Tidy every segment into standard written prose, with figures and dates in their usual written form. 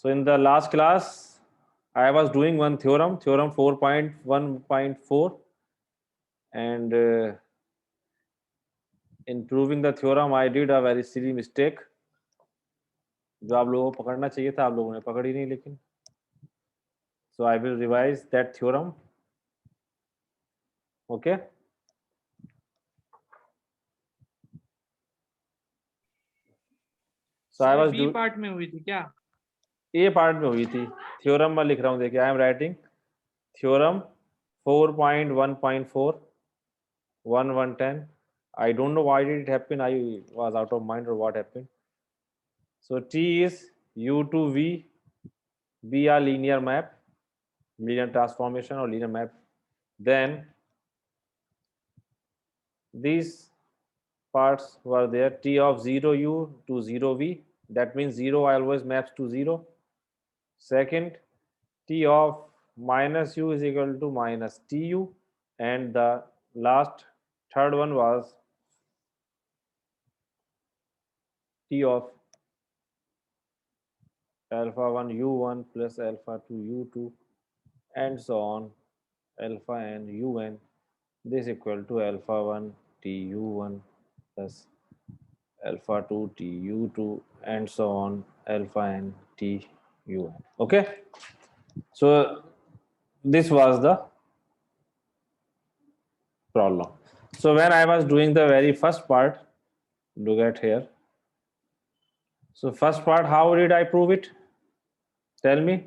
So in the last class, I was doing one theorem 4.1.4, and in proving the theorem, I did a very silly mistake. जो आप लोगों को पकड़ना चाहिए था, आप लोगों ने पकड़ी नहीं लेकिन. So I will revise that theorem. Okay. So I was B part में हुई थी क्या? ए पार्ट में हुई थी. थ्योरम में लिख रहा हूँ, देखिए I am writing theorem 4.1.4 1.1.10. I don't know why did it happen. I was out of mind or what happened. So T is U to V, be a linear map, linear transformation or linear map. Then these parts were there. T of 0U to 0V. That means 0 always maps to 0. Second, T of minus U is equal to minus TU. And the last third one was T of alpha 1 U1 plus alpha 2 U2 and so on, alpha n UN. This equal to alpha 1 TU1 plus alpha 2 TU2 and so on, alpha n TUN. Okay. So this was the problem. So when I was doing the very first part, look at here. So first part, how did I prove it? Tell me.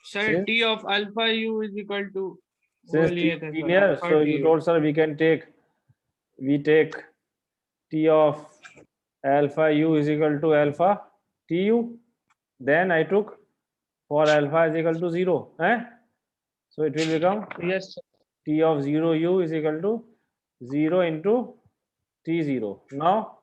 Sir Since, T of alpha u is equal to since T is linear, so you told sir we take T of alpha U is equal to alpha TU. Then I took for alpha is equal to 0. So it will become yes T of 0 U is equal to 0 into T0. Now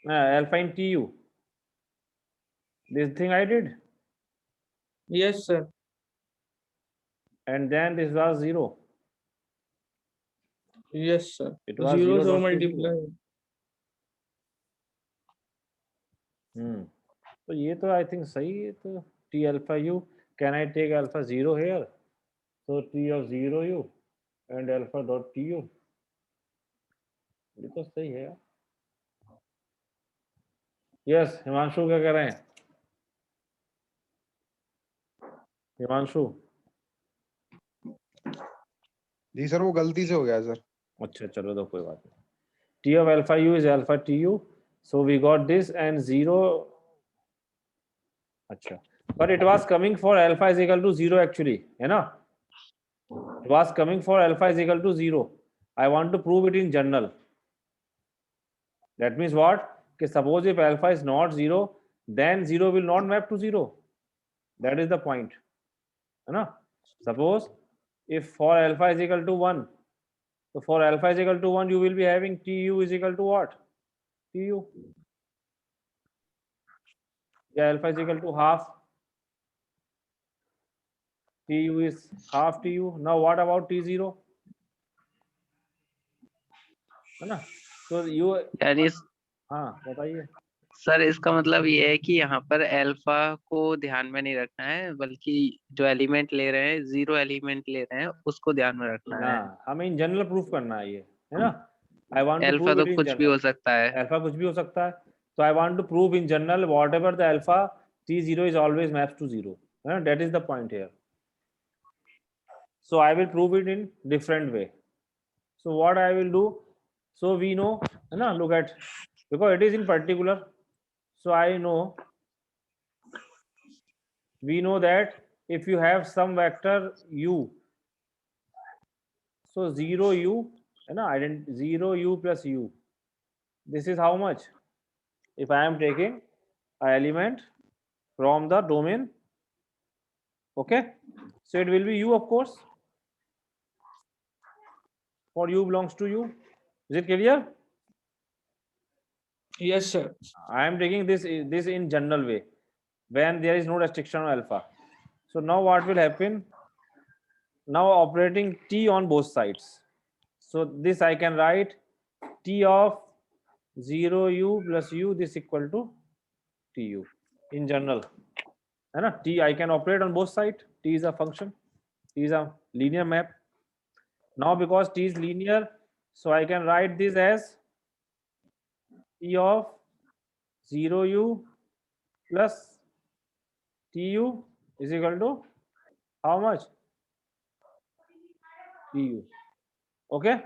alpha in TU. This thing I did. Yes sir And then this was 0. Yes sir It was zero 0 से dot to 0. Multiply तो ये तो I think सही है. तो T alpha U, can I take alpha 0 here? So T of 0 U and alpha dot TU. ये तो सही है. यस हिमांशु क्या कह रहे हैं? हिमांशु. जी सर वो गलती से हो गया सर. अच्छा चलो तो कोई बात नहीं. T of alpha U is alpha TU. So we got this and 0. अच्छा. But it was coming for alpha is equal to 0 actually, है ना? It was coming for alpha is equal to 0. I want to prove it in general. That means what? कि suppose if alpha is not 0, then 0 will not map to 0. That is the point. है ना? Suppose if for alpha is equal to 1, so for alpha is equal to 1, you will be having TU is equal to what? TU. Yeah, alpha is equal to half. TU is half TU. Now what about T0? है ना? So you यानी हाँ बताइए. Sir इसका मतलब ये है कि यहाँ पर अल्फा को ध्यान में नहीं रखना है, बल्कि जो एलिमेंट ले रहे हैं, 0 एलिमेंट ले रहे हैं, उसको ध्यान में रखना है. हाँ हमें इन जनरल प्रूफ करना है ये, है ना? I want to alpha prove तो इट इन कुछ भी जनरल. हो सकता है. अल्फा कुछ भी हो सकता है. तो I want to prove in general whatever the alpha T0 is always maps to 0. That is the point here. So I will prove it in different way. So what I will do, so we know, है ना? Look at, because it is in particular. So I know, we know that if you have some vector u, so 0 u, है ना? 0 u plus u. This is how much? If I am taking an element from the domain, okay, so it will be u, of course, for u belongs to u. Is it clear? Yes sir I am taking this in general way when there is no restriction on alpha. So now what will happen? now operating t on both sides. So this I can write t of 0u plus u, this equal to tu in general. है ना, t I can operate on both sides. T is a function, t is a linear map. Now because t is linear, so I can write this as t of 0u plus tu is equal to how much? Tu. Okay,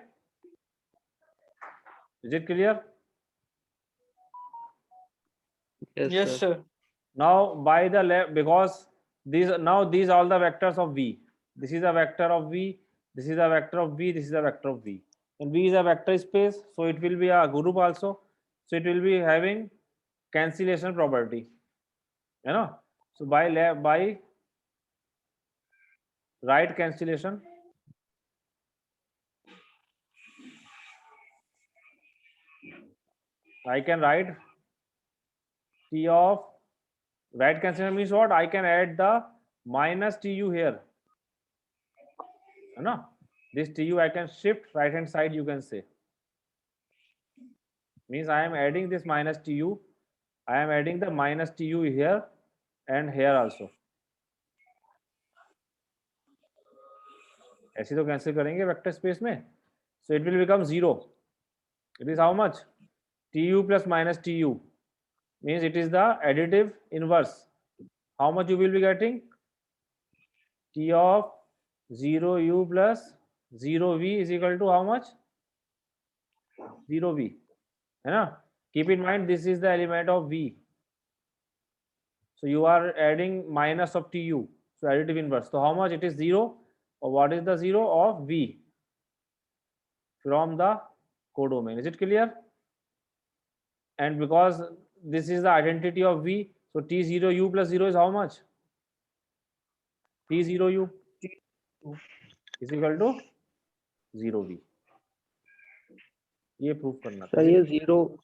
is it clear? Yes, sir. Now by the left, because these all the vectors of v. This is a vector of v, this is a vector of v, this is a vector of v, and v is a vector space, so it will be a group also, so it will be having cancellation property, you know. So by right cancellation, I can write t of right cancellation means what? I can add the minus tu here, you know. This tu I can shift right hand side, you can say, means I am adding this minus tu, I am adding the minus tu here and here also. ऐसे तो cancel करेंगे vector space में, so it will become 0. It is how much? Tu plus minus tu means it is the additive inverse. How much you will be getting? T of 0u plus 0v is equal to how much? 0v, है ना. Keep in mind this is the element of v, so you are adding minus of tu, so additive inverse. So how much? It is 0, or what is the 0 of v from the codomain. Is it clear? And because this is the identity of v, so t0u plus 0 is how much? t0u is equal to 0v. ये proof करना था. Sir ये 0,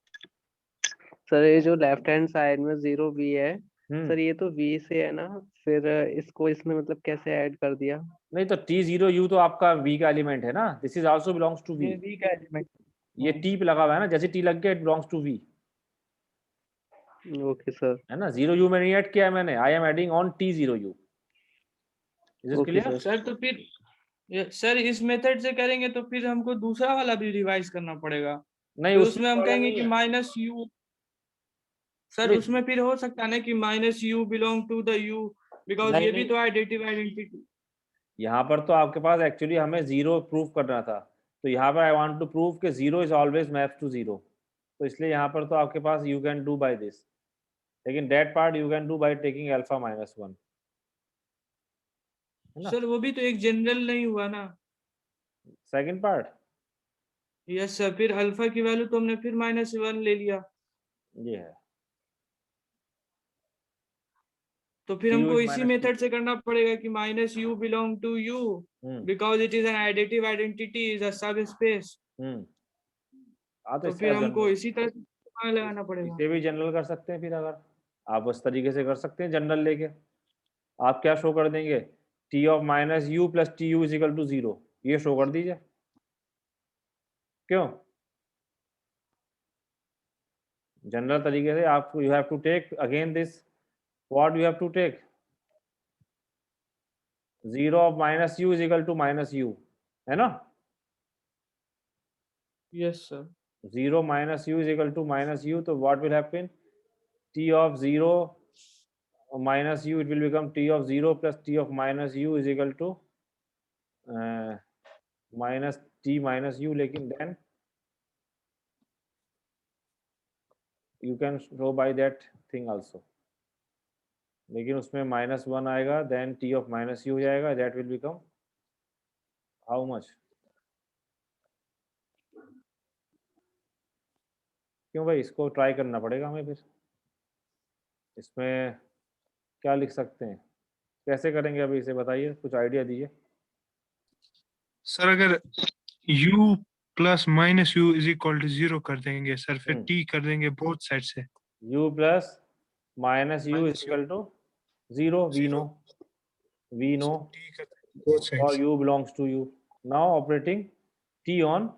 sir ये जो left hand side में 0v है, sir ये तो v से है ना, फिर इसको इसमें मतलब कैसे ऐड कर दिया? नहीं तो t0u तो आपका v का एलिमेंट है ना, this is also belongs to v. ये v का एलिमेंट, ये t पे लगा हुआ है ना, जैसे t लग गया it belongs to v, okay sir. है ना. 0u में नहीं ऐड किया है मैंने, I am adding on t0u. Is it Okay, clear? Sir तो फिर सर इस मेथड से करेंगे तो फिर हमको दूसरा वाला भी रिवाइज करना पड़ेगा. नहीं, फिर उसमें हम कहेंगे कि माइनस u, सर नहीं. उसमें फिर हो सकता है ना कि minus u belong to the u, because ये भी तो एडिटिव आइडेंटिटी. यहाँ पर तो आपके पास एक्चुअली हमें 0 प्रूफ करना था, तो यहाँ पर आई वांट टू प्रूव कि 0 इज ऑलवेज मैप्स टू 0, तो इसलिए यहाँ पर तो आपके पास you can do by this, लेकिन that part you can do by taking alpha minus 1. Sir वो भी तो एक जनरल नहीं हुआ ना. सेकंड पार्ट, यस सर, फिर अल्फा की वैल्यू तो हमने फिर -1 ले लिया, ये है. तो फिर Tu हमको is इसी minus मेथड से करना पड़ेगा कि minus u belong to u because it is an additive identity, is a subspace. तो फिर हमको इसी तरह से लगाना पड़ेगा. इसे भी जनरल कर सकते हैं, फिर अगर आप उस तरीके से कर सकते हैं जनरल लेके. आप क्या शो कर देंगे? t of minus u plus T u is equal to 0, ये शो कर दीजिए. क्यों? जनरल तरीके से आप you have to take again this, what you have to take 0 of minus u is equal to minus u, है ना. Yes sir. 0 minus u is equal to minus u, so what will happen? T of 0 minus u, it will become t of 0 plus t of minus u is equal to minus t minus u, लेकिन then you can show by that thing also, लेकिन उसमें -1 आएगा, then t of minus u हो जाएगा, that will become how much? क्यों भाई, इसको try करना पड़ेगा हमें. फिर इसमें क्या लिख सकते हैं, कैसे करेंगे अभी, इसे बताइए, कुछ आइडिया दीजिए. सर अगर u plus minus u is equal to 0 कर देंगे सर, फिर t कर देंगे बोथ साइड से. u plus minus u is equal to 0, we know both or sides. u belongs to u. Now operating t on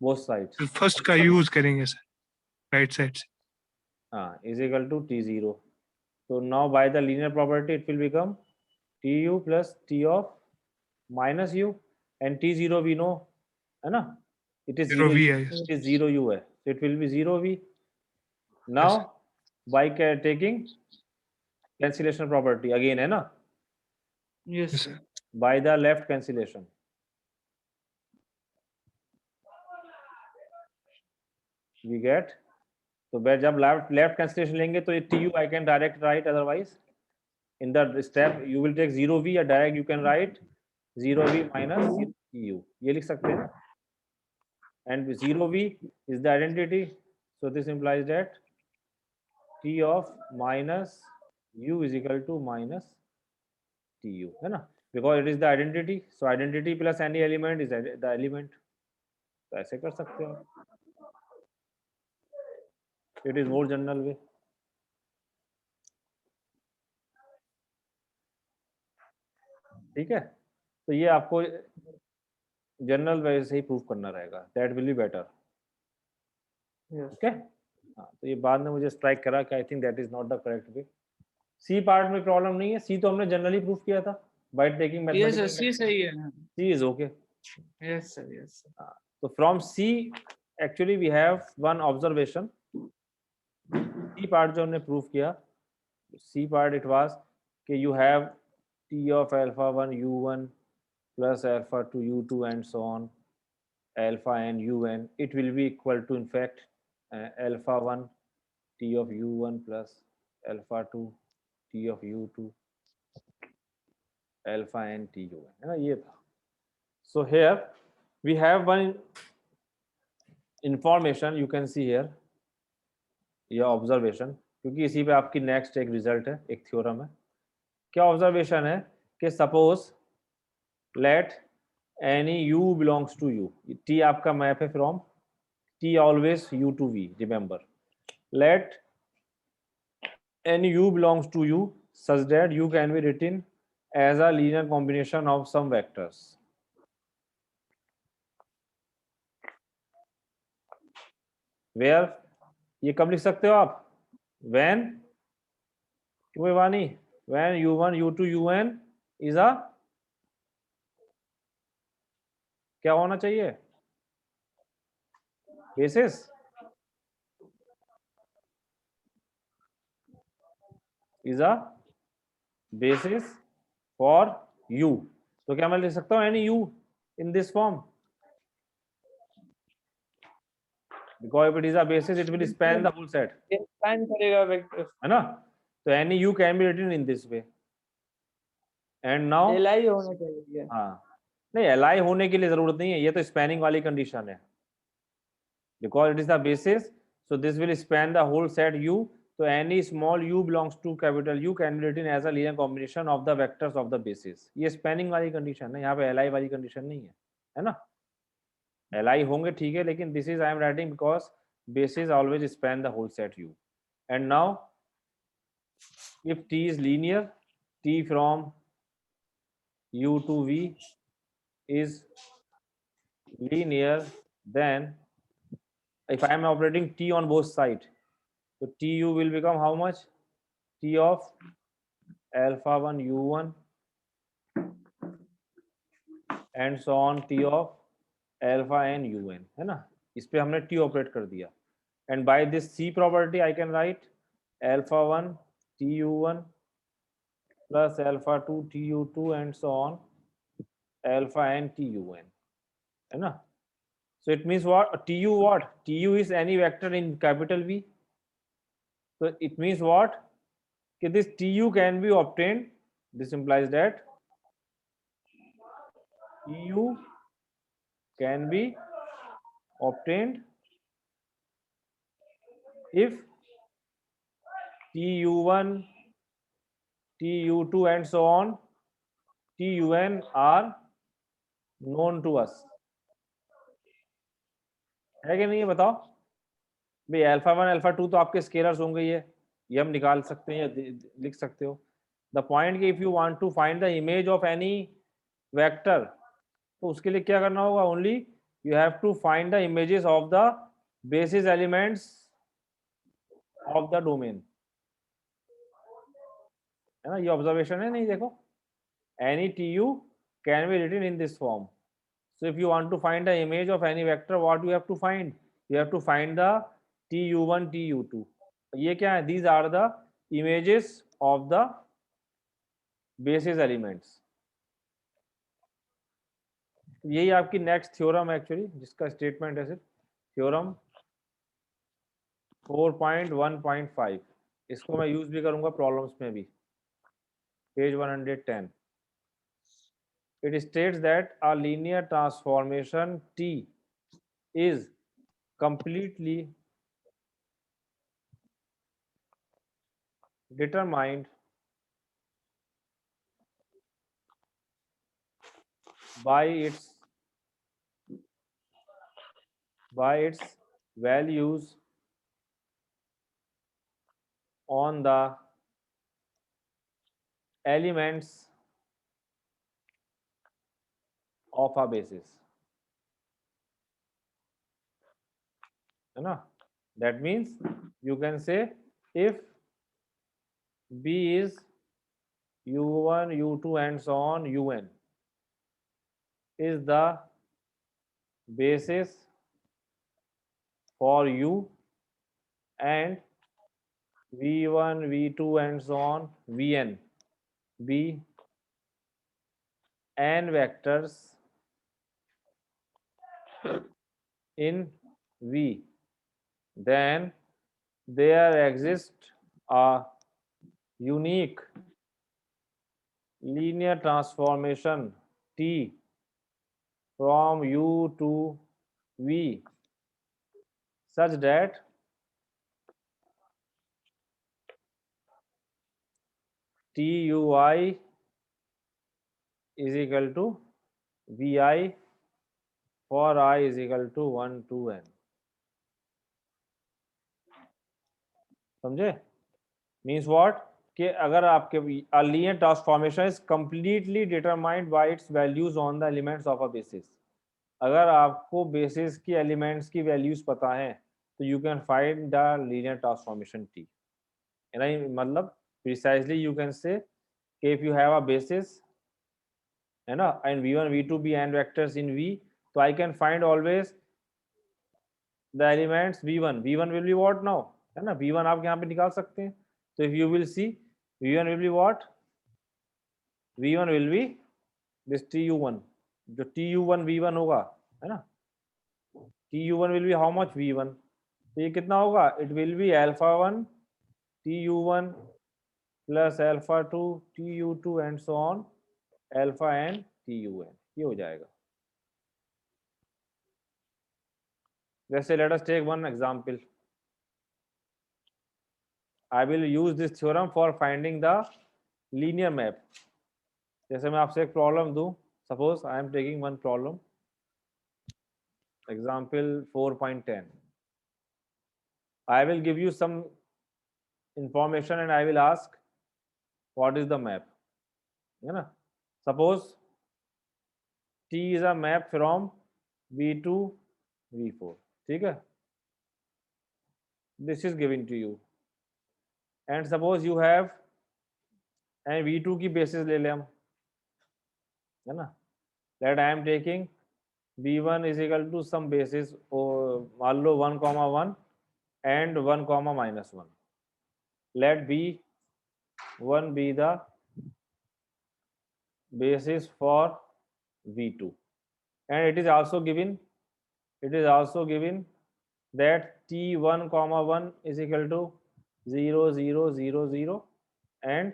both sides. तो first का use करेंगे sir right side से. Is equal to t0. So now by the linear property it will become tu plus t of minus u, and t0 we know है ना, it is 0 0 v u, है. it is 0 u है, so it will be 0 v. Now by taking cancellation property again है ना, Yes, Yes, sir. by the left cancellation, we get, तो जब left cancellation लेंगे तो ये tu I can direct write, otherwise in the step you will take 0 v, or direct you can write 0 v minus tu, ये लिख सकते हैं, and 0 v is the identity, so this implies that t of minus u is equal to minus tu है ना, because it is the identity, so identity plus any element is the element, तो ऐसे कर सकते हो, it is more general way. ठीक है, तो ये आपको जनरल वे से ही प्रूफ करना रहेगा, that will be better. Okay, हाँ, तो ये बाद में मुझे स्ट्राइक करा कि I think that is not the correct way. C part में प्रॉब्लम नहीं है, सी तो हमने जनरली प्रूफ किया था by taking Yes, sir. Mathematical. C सही है. C is okay. Yes, sir. Yes, sir. So from C actually we have one observation. C part जो हमने प्रूफ किया, C part it was कि you have T of alpha 1 u1 plus alpha 2 u2 and so on, alpha n un, it will be equal to in fact alpha 1 T of u1 plus alpha 2 T of u2 alpha n T un, है ना, ये था. So here we have one information you can see here, या observation, क्योंकि इसी पे आपकी next एक रिजल्ट है, एक थ्योरम है. क्या ऑब्जर्वेशन है कि suppose let any u belongs to u, t आपका मैप है from t always u to v, remember, let any u belongs to u such that u can be written as a linear combination of some vectors. Where ये कब लिख सकते हो आप, when, क्यों वानी, when u1 u2 un is a, क्या होना चाहिए, basis, is a basis for u. तो क्या मैं लिख सकता हूँ any u in this form, because if it is a basis it will span the whole set, Span करेगा vector. है ना, तो any u can be written in this way. And now Li होना चाहिए. हाँ, नहीं li होने के लिए जरूरत नहीं है, ये तो स्पैनिंग वाली कंडीशन है, because it is the basis, so this will span the whole set u, so any small u belongs to capital U can be written as a linear combination of the vectors of the basis. ये spanning वाली condition है, यहाँ पे li वाली condition नहीं है ना, li होंगे ठीक है, लेकिन this is I am writing because basis always span the whole set u. And now if t is linear, t from u to v is linear, then if I am operating t on both sides, so tu will become how much, t of alpha 1 u1 and so on t of alpha n un, है ना, इस पे हमने t operate कर दिया, and by this c property I can write alpha 1 tu1 plus alpha 2 tu2 and so on alpha n tun, है ना. So it means what, tu what, tu is any vector in capital V, so it means what, कि this tu can be obtained, this implies that tu can be obtained if tu1 tu2 and so on tun are known to us, है कि नहीं, ये बताओ भाई. Alpha 1 alpha 2 तो आपके scalars होंगे, ये हम निकाल सकते हैं या लिख सकते हो. द पॉइंट कि if you want to find the image of any vector, तो उसके लिए क्या करना होगा, only you have to find the images of the basis elements of the domain, है ना, ये ऑब्जर्वेशन है, नहीं देखो, any tu can be written in this form. So if you want to find the image of any vector, what you have to find, you have to find the tu1 tu2. ये क्या है, these are the images of the basis elements. यही आपकी next theorem actually, जिसका statement है सिर्फ theorem 4.1.5. इसको मैं यूज भी करूंगा प्रॉब्लम्स में भी, page 110. It states that a linear transformation T is completely determined by its values on the elements of a basis, है ना. That means you can say if B is u1 u2 and so on un is the basis for u, and v1 v2 and so on vn be n vectors in V, then there exists a unique linear transformation T from U to V such that TUI is equal to VI for I is equal to 1 to n. समझे? Means what? कि अगर आपके a linear transformation is completely determined by its values on the elements of a basis. अगर आपको basis की elements की values पता है तो you can find the linear transformation T. मतलब precisely you can say कि if you have a basis, है ना, and v1 v2 be n vectors in V, so I can find always the elements v1 will be what now, है ना, v1 आप यहाँ पे निकाल सकते हैं. So if you will see, v1 will be what, v1 will be this tu1, जो tu1 v1 होगा, है ना, tu1 will be how much v1, तो ये कितना होगा, it will be alpha 1 tu1 plus alpha 2 tu2 and so on alpha n tun, ये हो जाएगा. Let's say let us take one example. I will use this theorem for finding the linear map. जैसे मैं आपसे एक problem दूं, suppose I am taking one problem, example 4.10. I will give you some information and I will ask what is the map, है ना. Suppose T is a map from V to V4, ठीक है. This is given to you. And suppose you have and V2 की basis ले ले हम, है ना. That I am taking V1 is equal to some basis, मान लो 1,1 and 1,-1. Let B1 be the basis for V2, and it is also given that T1,1 is equal to 0, 0, 0, 0, and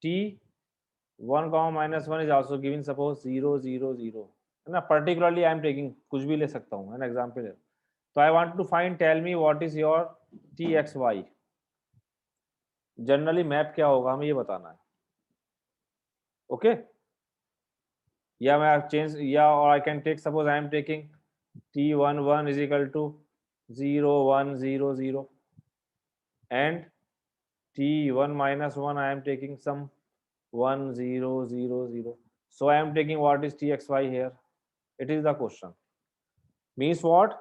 T1,-1 is also given, suppose 0, 0, 0, है ना. Particularly I am taking, कुछ भी ले सकता हूँ, है ना, example है. So I want to find, tell me what is your TXY. Generally map क्या होगा हमें ये बताना है. ओके, या मैं चेंज, या और I can take, suppose I am taking T11 is equal to 0, 1, 0, 0, and T1-1 I am taking some 1, 0, 0, 0. So I am taking what is txy here. It is the question. Means what?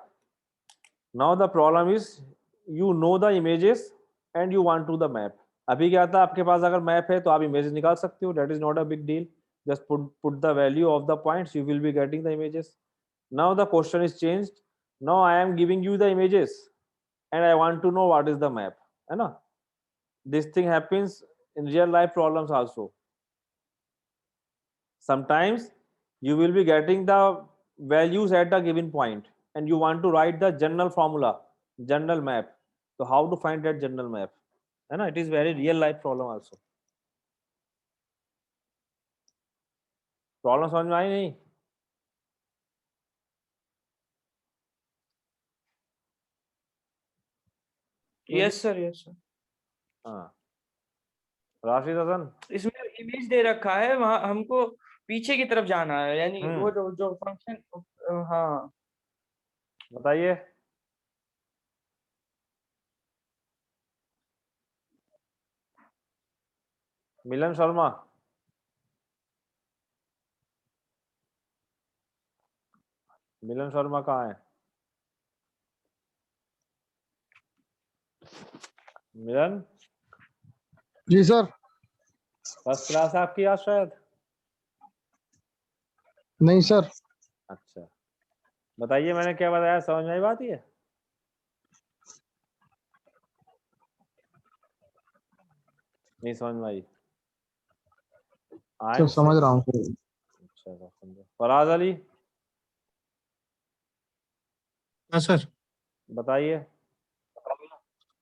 Now the problem is you know the images and you want to the map. अभी क्या था, आपके पास अगर map है तो आप images निकाल सकते हो. That is not a big deal. Just put the value of the points, you will be getting the images. Now the question is changed. Now I am giving you the images and I want to know what is the map, है ना? This thing happens in real life problems also. Sometimes you will be getting the values at a given point and you want to write the general formula, general map. So how to find that general map, है ना? It is very real life problem also. Problem समझ में आई नहीं? Yes sir, yes sir. हाँ, राशिद हसन, इसमें image दे रखा है, वहां हमको पीछे की तरफ जाना है, यानी वो जो फंक्शन. हाँ बताइए. मिलन शर्मा, मिलन शर्मा कहाँ है? मिलन, जी सर. फर्स्ट क्लास आपकी आज शायद. नहीं सर. अच्छा, बताइए मैंने क्या बताया, समझ में आई बात ये? नहीं समझ में आई? सर समझ रहा हूँ. अच्छा समझो. फराज अली, हाँ सर. बताइए.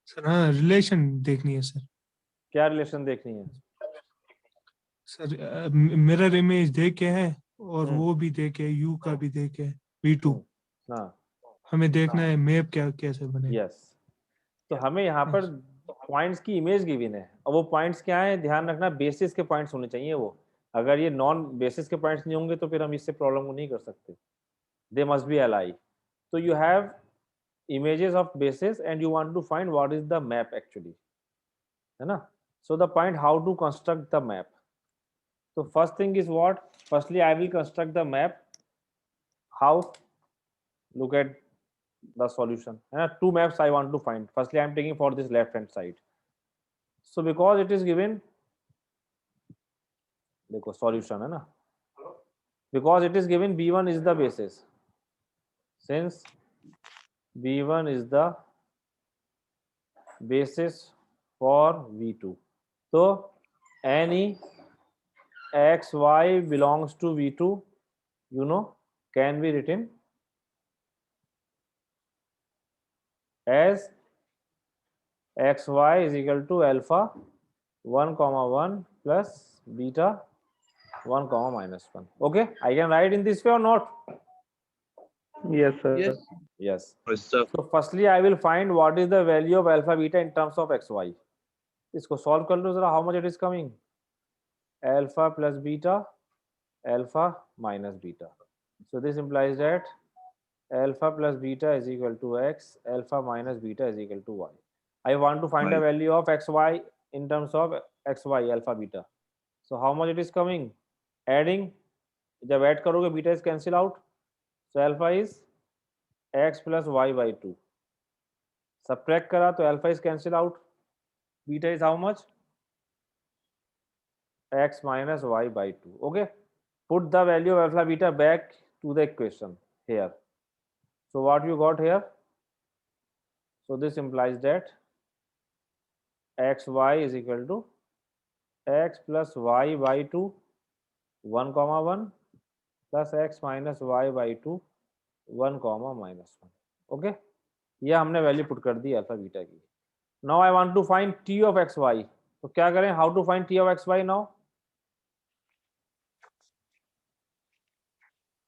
सर हाँ, रिलेशन देखनी है सर. क्या रिलेशन देखनी है? सर मिरर इमेज देखे है और वो भी देखे, यू का भी देखे, v2. हाँ, हमें देखना है मैप क्या कैसे बने. यस. तो हमें यहाँ पर पॉइंट्स की इमेज गिवन है और वो पॉइंट्स क्या है, ध्यान रखना, बेसिस के पॉइंट्स होने चाहिए वो. अगर ये नॉन बेसिस के पॉइंट्स नहीं होंगे तो फिर हम इससे प्रॉब्लम को नहीं कर सकते. They must be ally. तो you have images of bases and you want to find what is the map actually, है ना? So the point, how to construct the map. So first thing is what? Firstly I will construct the map. How? Look at the solution. Two maps I want to find. Firstly I am taking for this left hand side. So because it is given, देखो solution है ना, because it is given b1 is the basis. Since b1 is the basis for v2, so any xy belongs to v2, you know, can be written as xy is equal to alpha 1 comma 1 plus beta 1 comma minus 1. Okay, I can write in this way or not? Yes sir. Yes. Yes. So firstly I will find what is the value of alpha beta in terms of xy. इसको solve कर लो जरा. How much it is coming? Alpha plus beta, alpha minus beta. So this implies that alpha plus beta is equal to x, alpha minus beta is equal to y. I want to find a value of xy in terms of xy alpha beta. So how much it is coming? Adding, जब add करोगे beta is cancel out. So alpha is x plus y by 2. Subtract करा तो alpha is cancel out. Beta is how much? X minus y by 2. Okay, put the value of alpha beta back to the equation here. So what you got here? So this implies that xy is equal to x plus y by 2 1 comma 1 plus x minus y by 2 1 comma minus 1. Okay, ये हमने value put कर दी alpha beta की. Now I want to find t of xy. तो क्या करें? How to find t of xy now?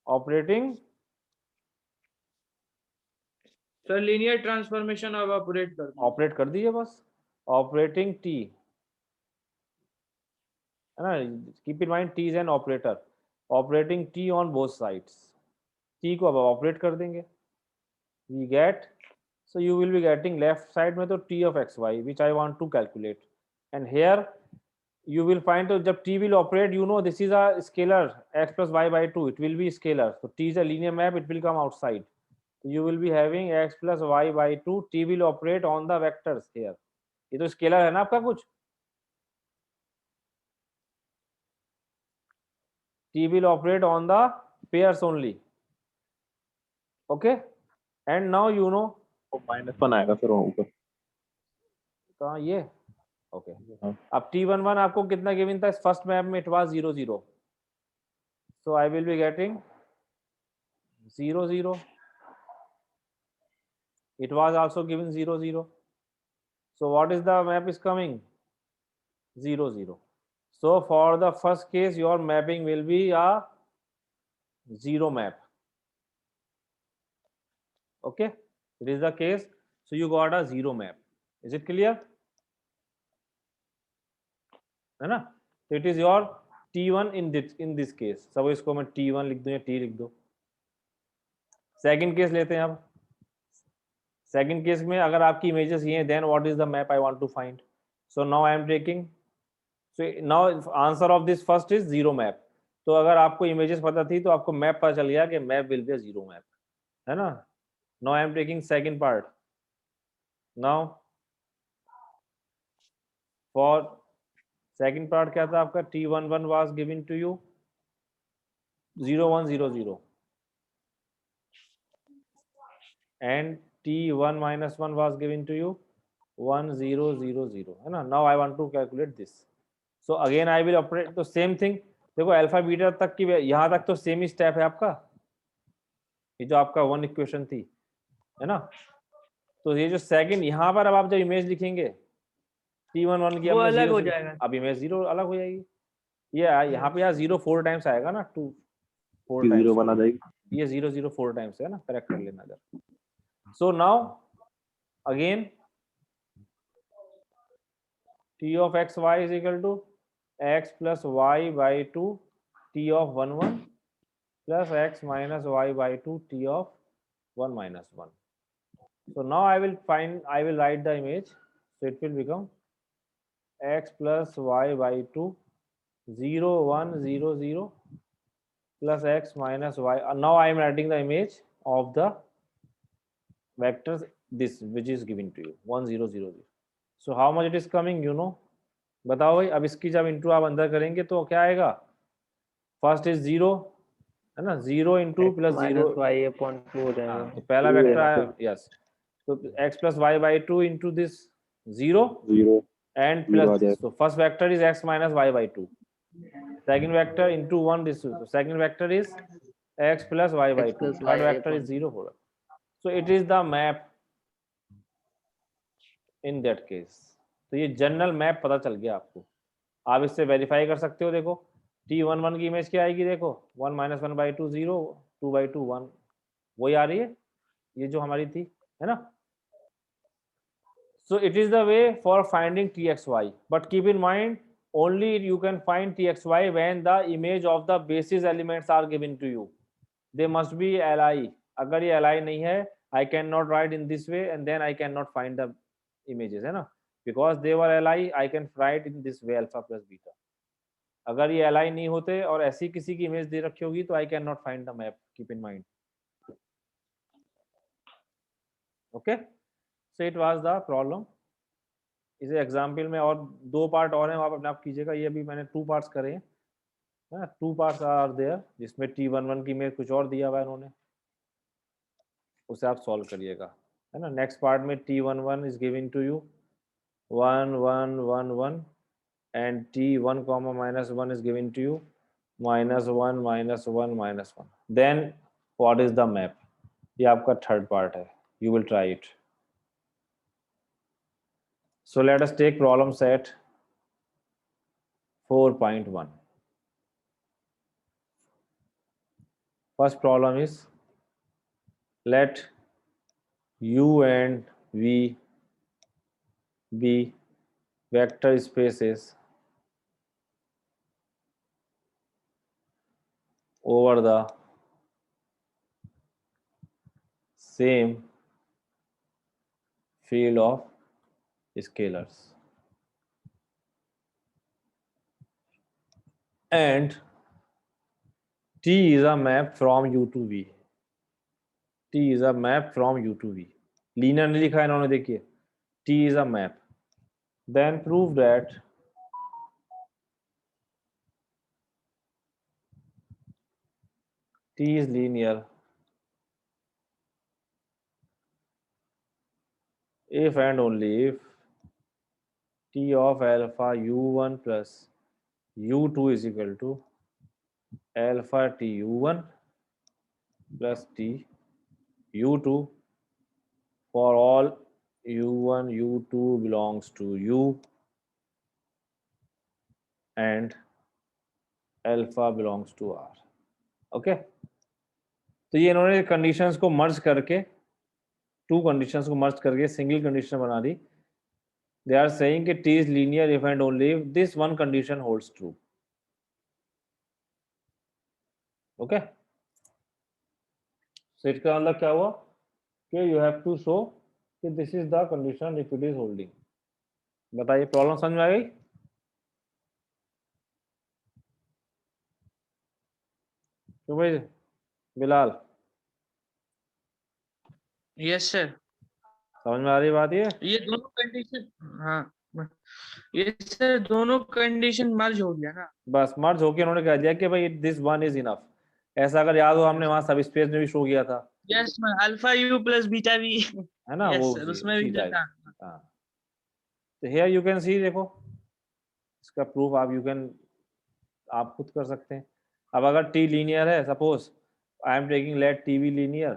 Operating, sir linear transformation अब operate कर दो. ऑपरेट कर दीजिए बस. ऑपरेटिंग t, है ना? Keep in mind t is an operator. Operating t on both sides. t को अब ऑपरेट कर देंगे. We get, so you will be getting left side में तो t of xy which I want to calculate, and here you will find, so जब t will operate, you know this is a scalar x plus y by 2, it will be scalar, so t is a linear map, it will come outside, so you will be having x plus y by 2, t will operate on the vectors here. ये तो scalar है ना आपका कुछ, t will operate on the pairs only, okay, and now you know -1 आएगा फिर वहाँ ऊपर। कहाँ ये, ओके अब t11 आपको कितना गिवन था फर्स्ट मैप में, it was 0 0, so I will be getting 0 0, it was also given 0 0, so what is the map is coming 0 0, so for the first case your mapping will be a 0 map, okay, it is the case, so you got a 0 map, is it clear, है ना, so it is your t1 in this case, सब इसको मैं t1 लिख दूं या t लिख दूं। सेकंड केस लेते हैं अब, सेकंड केस में अगर आपकी इमेजेस ये हैं, then what is the map I want to find, so now I am taking, so now answer of this first is 0 map, तो अगर आपको इमेजेस पता थी तो आपको मैप पता चल गया कि मैप विल बी 0 मैप, है ना। Now I am taking second part, now for second part क्या था आपका, t11 was given to you 0 1 0 0 and t1 minus 1 was given to you 1 0 0 0, है ना। now I want to calculate this, so again I will operate तो same thing, देखो alpha beta तक की, यहाँ तक तो सेम ही स्टेप है आपका, ये जो आपका वन इक्वेशन थी, है ना। तो ये जो सेकंड यहाँ पर अब आप जब इमेज लिखेंगे t11 की, वो हमने अलग 0 हो 0, जाएगा। अब इमेज 0 अलग हो जाएगी, ये यहाँ पे यार 0 4 टाइम्स आएगा ना, 2 4 0 टाइम्स बना जाएगी। ये 0 0 4 टाइम्स है ना, करेक्ट कर लेना जरा। So now again t of x y is equal to x plus y by 2 t of 1 1 plus x minus y by 2 t of 1 minus 1. So now I will write the image, so it will become x plus y by 2 0 1 0 0 plus x minus y. Now I am writing the image of the vectors this which is given to you 1 0 0 0. So how much it is coming, you know, बताओ भाई। अब इसकी जब into आप अंदर करेंगे तो क्या आएगा, फर्स्ट इज 0 है ना, 0 इंटू प्लस 0 y/2 हो जाएगा, तो पहला वेक्टर आया, यस, तो x plus y by 2 into this 0 and plus this, तो first vector is x minus y by 2, second vector into 1 this, तो second vector is x plus y by 2, third vector is 0 होगा, so it is the map in that case। तो ये general map पता चल गया आपको, आप इससे वेरीफाई कर सकते हो। देखो t11 की इमेज क्या आएगी, देखो 1 माइनस 1 बाई 2 0 2 बाई 2 1, वही आ रही है ये जो हमारी थी, है ना। so it is the way for finding txy, but keep in mind only you can find txy when the image of the basis elements are given to you, they must be li, अगर ये li नहीं है I cannot write in this way and then I cannot find the images, है ना, because they were li I can write in this way alpha plus beta। अगर ये li नहीं होते और ऐसी किसी की इमेज दे रखी होगी तो I cannot find the map, keep in mind, okay। so it was the problem। इस एग्जाम्पल में और 2 पार्ट और हैं, आप अपने आप कीजिएगा, ये अभी मैंने 2 पार्ट्स करे हैं, है ना, 2 पार्ट्स आर देयर, जिसमें t11 की इमेज कुछ और दिया हुआ है इन्होंने, उसे आप सॉल्व करिएगा, है ना। नेक्स्ट पार्ट में t11 is given to you 1 1 1 1 and t1 comma minus 1 is given to you minus 1 minus 1 minus 1, then what is the map, ये आपका थर्ड पार्ट है, you will try it। so let us take problem set 4.1। first problem is let u and v be vector spaces over the same field of scalars। and T is a map from U to V. T is a map from U to V. Linear नहीं लिखा है इन्होंने, देखिए T is a map. Then prove that T is linear if and only if T of alpha U1 plus U2 is equal to alpha T U1 plus T U2 for all U1 U2 belongs to U and alpha belongs to R. Okay तो ये इन्होंने conditions को मर्ज करके, to conditions को मर्ज करके single condition बना दी. They are saying कि T is linear if and only if this one condition holds true. Okay so इसका मतलब क्या हुआ कि you have to show कि this is the condition if it is holding. बताइए problem समझ में आ गई? तो भाई बिलाल यस सर, समझ में आ रही बात? ये दोनों कंडीशन, हाँ ये सर दोनों कंडीशन मर्ज हो गया ना. बस मर्ज होके उन्होंने कह दिया कि भाई दिस वन इज इनफ. ऐसा अगर याद हो हमने वहां सब स्पेस में भी शो किया था. Yes alpha u plus beta V, है ना? yes, वो sir, उसमें भी था. हाँ तो हियर यू कैन सी, देखो इसका प्रूफ आप खुद कर सकते हैं. अब अगर टी लीनियर है, suppose I am taking let T be linear,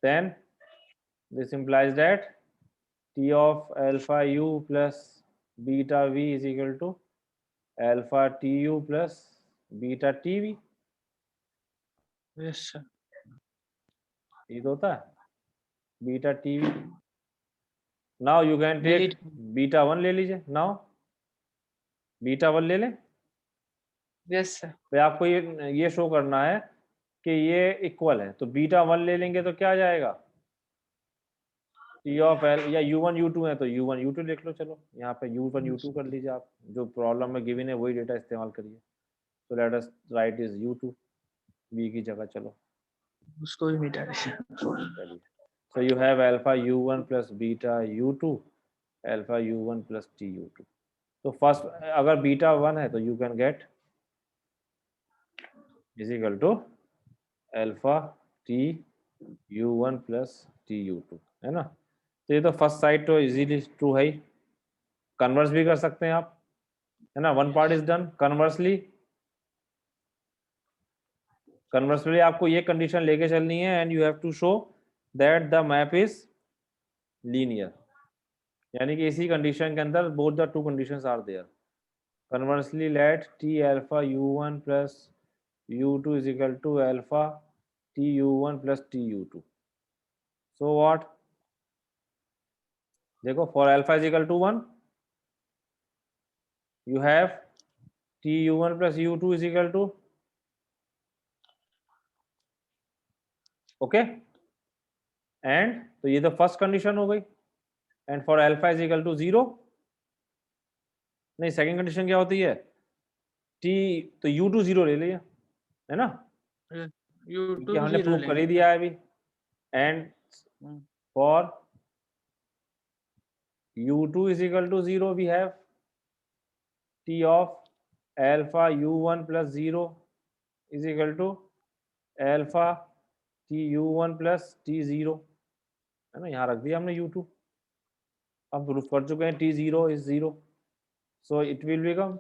then this implies that T of alpha u plus beta v is equal to alpha tu plus beta tv. Yes sir, ये तो होता है beta T v. Now you can take beta one ले लीजिए. Now beta one ले लें. Yes sir, तो आपको ये शो करना है कि ये इक्वल है, तो बीटा वन ले लेंगे तो क्या आ जाएगा? टी ऑफ एल या u1 u2 है तो u1 u2 लिख लो. चलो यहाँ पे u1 u2 कर लीजिए. आप जो प्रॉब्लम में गिवन है वही डेटा इस्तेमाल करिए. तो let us right is u2 v की जगह. चलो उसको भी मिटा दीजिए. So you have alpha u1 plus beta u2, alpha u1 plus t u2. तो फर्स्ट अगर बीटा 1 है तो you can get is equal to alpha t u1 plus t u2, है ना? तो ये तो फर्स्ट साइड तो इजीली ट्रू है. कन्वर्स भी कर सकते हैं आप, है ना? One part is done. Conversely आपको ये कंडीशन लेके चलनी है and you have to show that the map is linear. यानी कि इसी कंडीशन के अंदर both the two conditions are there. Conversely let T alpha u1 plus u2 is equal to alpha T u1 plus T u2. So what? देखो for alpha is equal to 1 you have T u1 plus u2 is equal to, okay and तो ये तो first condition हो गई. And for alpha is equal to 0, नहीं second condition क्या होती है? टी तो u2 0 ले लिया, है ना? U2 हमने प्रूव कर ही दिया है अभी. And for u2 is equal to 0 we have T of alpha u1 plus 0 is equal to alpha T u1 plus T 0, है ना? यहाँ रख दिया हमने u2. हम प्रूफ कर चुके हैं t0 is 0, so it will become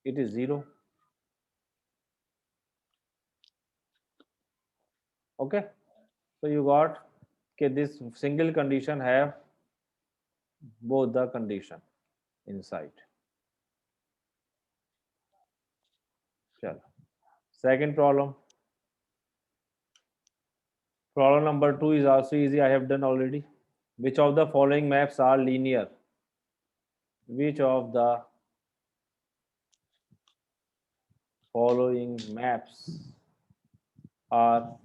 it is 0. Okay, so you got okay, this single condition have both the condition inside. चलो second problem. Problem number 2 is also easy. I have done already. Which of the following maps are linear? Which of the following maps are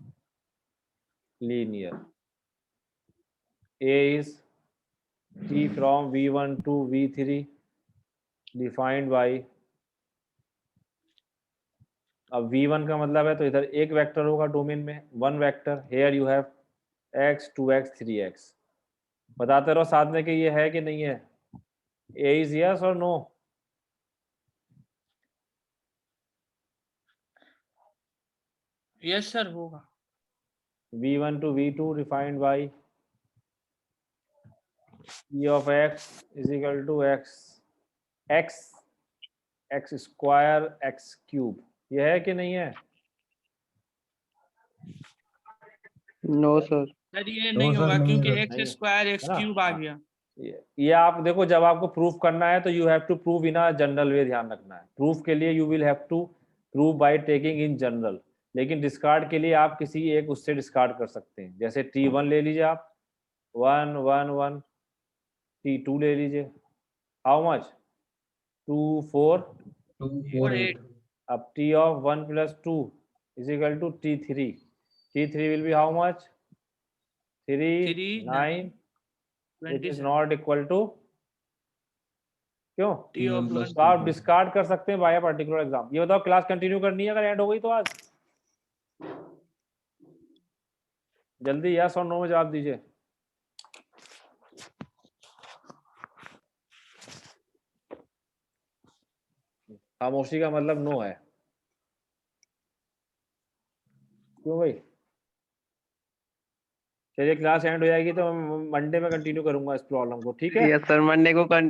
linear A is t from v1 to v3 defined by, अब v1 का मतलब है तो इधर एक vector होगा domain में, one vector, here you have x 2x 3x। बताते रहो साथ में कि ये है कि नहीं है। A is yes or no? Yes sir होगा। v1 to v2 defined by e of x is equal to x square x cube, ये है कि नहीं है? No sir. सर ये नहीं होगा क्योंकि एक्स स्क्वायर एक्स क्यूब आ गया। ये आप देखो, जब आपको प्रूफ करना है तो you have to prove in a general way, ध्यान रखना है। प्रूफ के लिए you will have to prove by taking in general, लेकिन डिस्कार्ड के लिए आप किसी एक उससे डिस्कार्ड कर सकते हैं। जैसे t1 ले लीजिए आप, 1 1 1, t2 ले लीजिए, हाउ मच, 2 4 4 8। अब t of 1 plus 2 is equal to t3 will be how much, 3 9, which is not equal to, क्यों? तो आप डिस्कार्ड कर सकते हैं बाय पर्टिकुलर एग्जाम। ये बताओ क्लास कंटिन्यू करनी है अगर एंड हो गई तो आज? जल्दी यस और नो में जवाब दीजिए। खामोशी का मतलब नो है। क्यों भाई? चलिए क्लास एंड हो जाएगी तो मंडे में कंटिन्यू करूंगा इस प्रॉब्लम को, ठीक है? यस सर मंडे को कर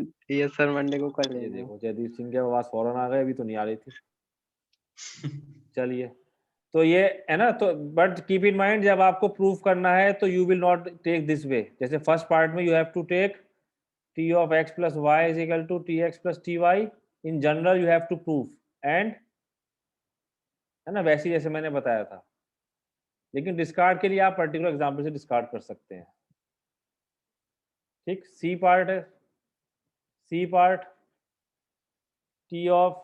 ये लेंगे। देखो जयदीप सिंह के आवाज फौरन आ गए, अभी तो नहीं आ रही थी। चलिए, तो ये है ना, तो बट कीप इन माइंड जब आपको प्रूफ करना है तो you will not take this way. जैसे फर्स्ट पार्ट में you have to take t of x plus y is equal to tx plus ty, in general you have to proof and, है ना, वैसे जैसे मैंने बताया था। लेकिन डिस्कार्ड के लिए आप पर्टिकुलर एग्जाम्पल से डिस्कार्ड कर सकते हैं, ठीक। सी पार्ट है, सी पार्ट t of